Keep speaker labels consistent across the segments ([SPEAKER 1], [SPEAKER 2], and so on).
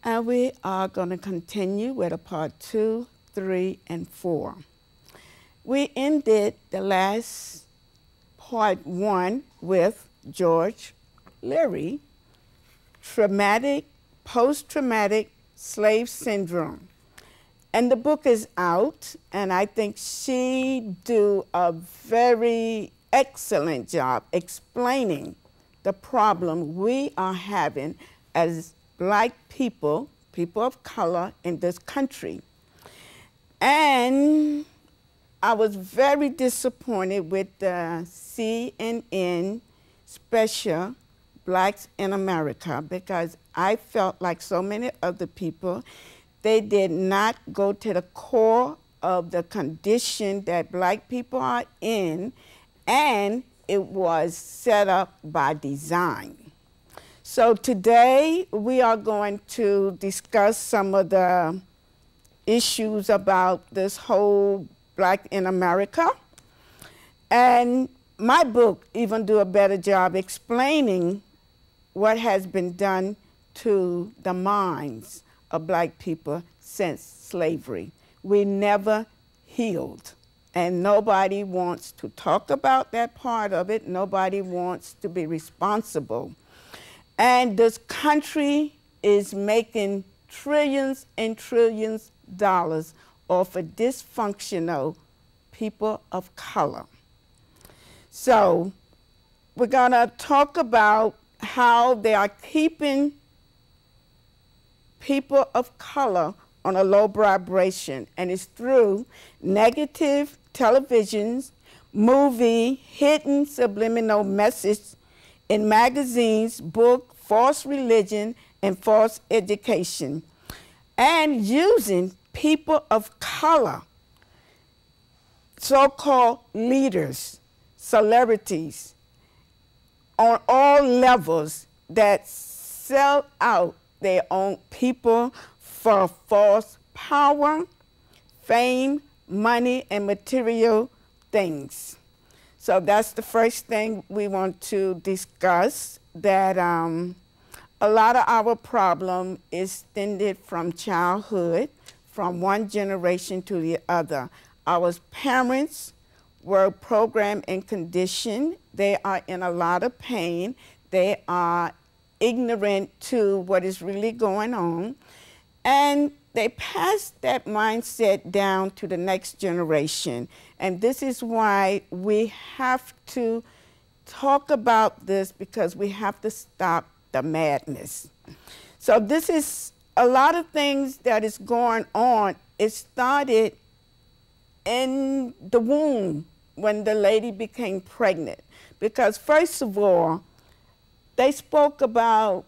[SPEAKER 1] And we are going to continue with a part 2, 3, and 4. We ended the last part 1 with George Leary, post-traumatic slave syndrome. And the book is out, and I think she do a very excellent job explaining the problem we are having as Black people, people of color in this country. And I was very disappointed with the CNN special, Blacks in America, because I felt like so many other people, they did not go to the core of the condition that Black people are in, and it was set up by design. So today we are going to discuss some of the issues about this whole Black in America. And my book even do a better job explaining what has been done to the minds of Black people since slavery. We never healed. And nobody wants to talk about that part of it. Nobody wants to be responsible. And this country is making trillions and trillions of dollars off of dysfunctional people of color. So we're gonna talk about how they are keeping people of color on a low vibration, and it's through negative televisions, movie, hidden subliminal message in magazines, book, false religion, and false education, and using people of color, so-called leaders, celebrities, on all levels that sell out their own people for false power, fame, money, and material things. So that's the first thing we want to discuss, that a lot of our problem is stemmed from childhood, from one generation to the other. Our parents were programmed and conditioned. They are in a lot of pain. They are ignorant to what is really going on. And they pass that mindset down to the next generation. And this is why we have to talk about this, because we have to stop the madness. So this is a lot of things that is going on. It started in the womb when the lady became pregnant. Because first of all, they spoke about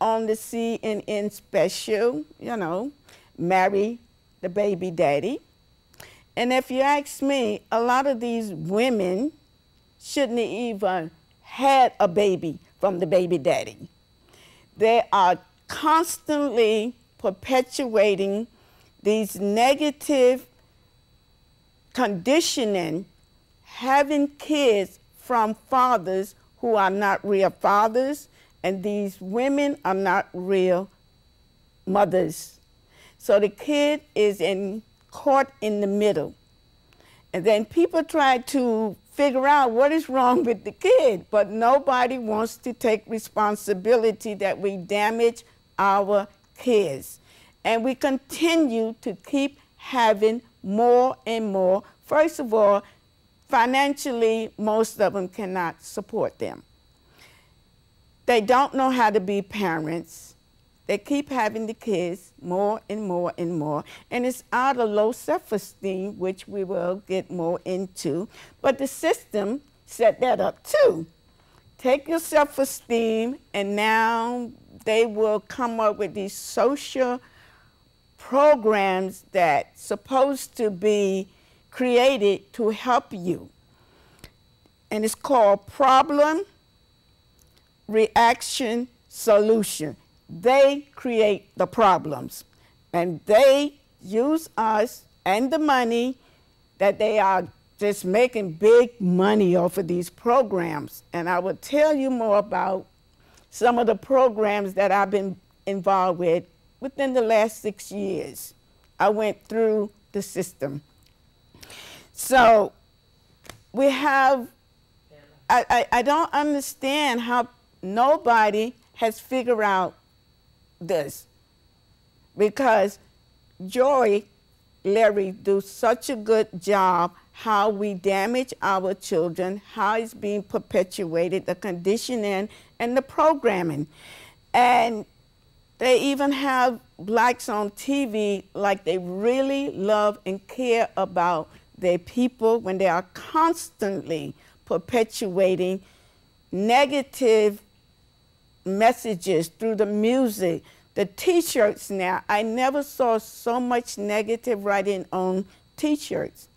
[SPEAKER 1] on the CNN special, you know, marry the baby daddy. And if you ask me, a lot of these women shouldn't have even had a baby from the baby daddy. They are constantly perpetuating these negative conditioning, having kids from fathers who are not real fathers, and these women are not real mothers. So the kid is caught in the middle. And then people try to figure out what is wrong with the kid, but nobody wants to take responsibility that we damage our kids. And we continue to keep having more and more. First of all, financially, most of them cannot support them. They don't know how to be parents. They keep having the kids more and more and more. And it's out of low self-esteem, which we will get more into. But the system set that up too. Take your self-esteem, and now they will come up with these social programs that's supposed to be created to help you. And it's called problem, reaction, solution. They create the problems, and they use us and the money that they are just making big money off of these programs. And I will tell you more about some of the programs that I've been involved with within the last 6 years. I went through the system. So we have, I don't understand how nobody has figured out this, because Joy, Larry, do such a good job how we damage our children, how it's being perpetuated, the conditioning and the programming. And they even have blacks on TV like they really love and care about their people when they are constantly perpetuating negative messages through the music. The T-shirts now, I never saw so much negative writing on T-shirts.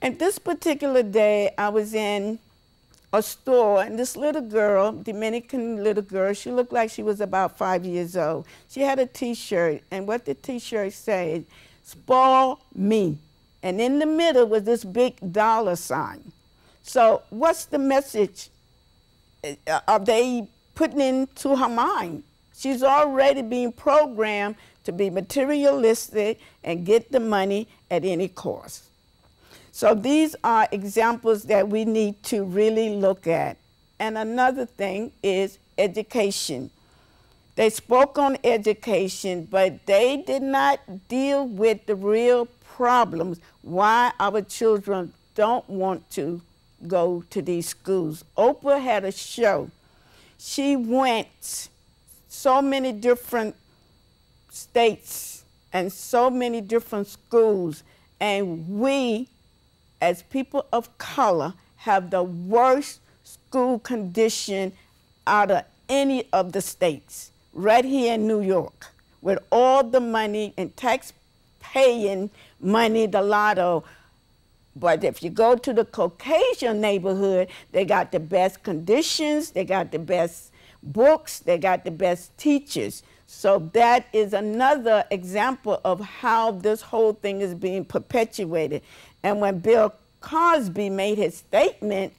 [SPEAKER 1] And this particular day, I was in a store, and this little girl, Dominican little girl, she looked like she was about 5 years old. She had a T-shirt, and what the T-shirt said, "Spoil me." And in the middle was this big $sign. So what's the message are they putting into her mind? She's already being programmed to be materialistic and get the money at any cost. So these are examples that we need to really look at. And another thing is education. They spoke on education, but they did not deal with the real problems why our children don't want to go to these schools. Oprah had a show. She went so many different states and so many different schools, and we, as people of color, have the worst school condition out of any of the states, right here in New York, with all the money and tax-paying money, the lotto. But if you go to the Caucasian neighborhood, they got the best conditions, they got the best books, they got the best teachers. So that is another example of how this whole thing is being perpetuated. And when Bill Cosby made his statement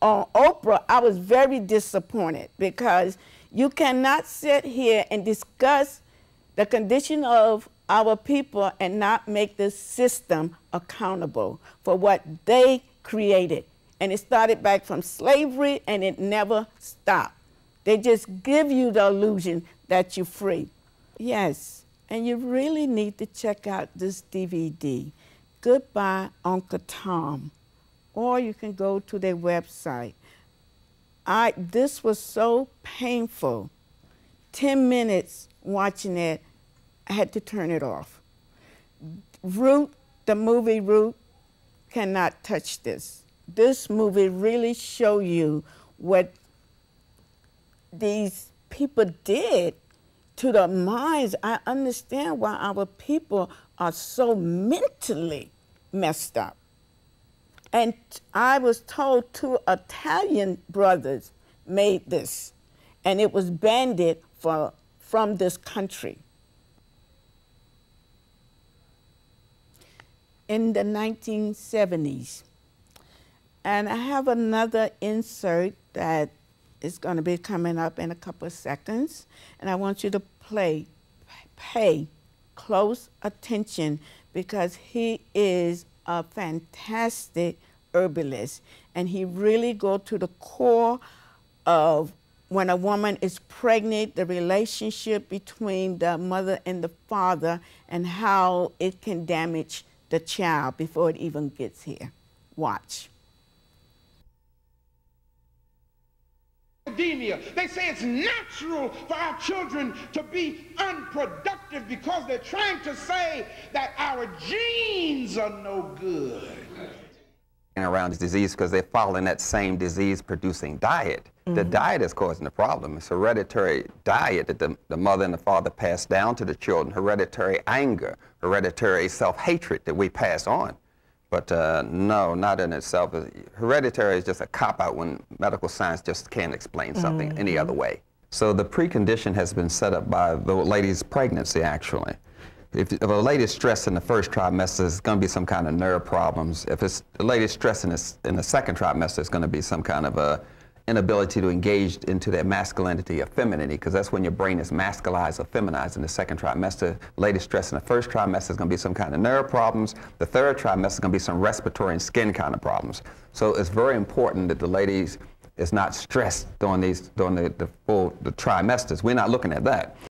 [SPEAKER 1] on Oprah, I was very disappointed, because you cannot sit here and discuss the condition of our people and not make this system accountable for what they created. And it started back from slavery, and it never stopped. They just give you the illusion that you're free. Yes, and you really need to check out this DVD, Goodbye, Uncle Tom, or you can go to their website. This was so painful. 10 minutes watching it, I had to turn it off. Root, the movie Root, cannot touch this. This movie really show you what these people did to the minds. I understand why our people are so mentally messed up. And I was told 2 Italian brothers made this, and it was banned from this country. In the 1970s. And I have another insert that is going to be coming up in a couple of seconds, and I want you to pay close attention, because he is a fantastic herbalist, and he really go to the core of when a woman is pregnant, the relationship between the mother and the father, and how it can damage the child before it even gets here. Watch.
[SPEAKER 2] Academia, they say it's natural for our children to be unproductive because they're trying to say that our genes are no good.
[SPEAKER 3] Around this disease because they're following that same disease-producing diet. The diet is causing the problem. It's hereditary diet that the mother and the father pass down to the children, hereditary anger, hereditary self-hatred that we pass on. But no, not in itself. Hereditary is just a cop-out when medical science just can't explain something any other way. So the precondition has been set up by the lady's pregnancy, actually. If a lady's stressed in the first trimester, it's going to be some kind of nerve problems. If the lady's stressed in the second trimester, it's going to be some kind of inability to engage into their masculinity or femininity, because that's when your brain is masculized or feminized in the second trimester. Ladies stress in the first trimester is going to be some kind of nerve problems. The third trimester is going to be some respiratory and skin kind of problems. So it's very important that the ladies is not stressed during the trimesters. We're not looking at that.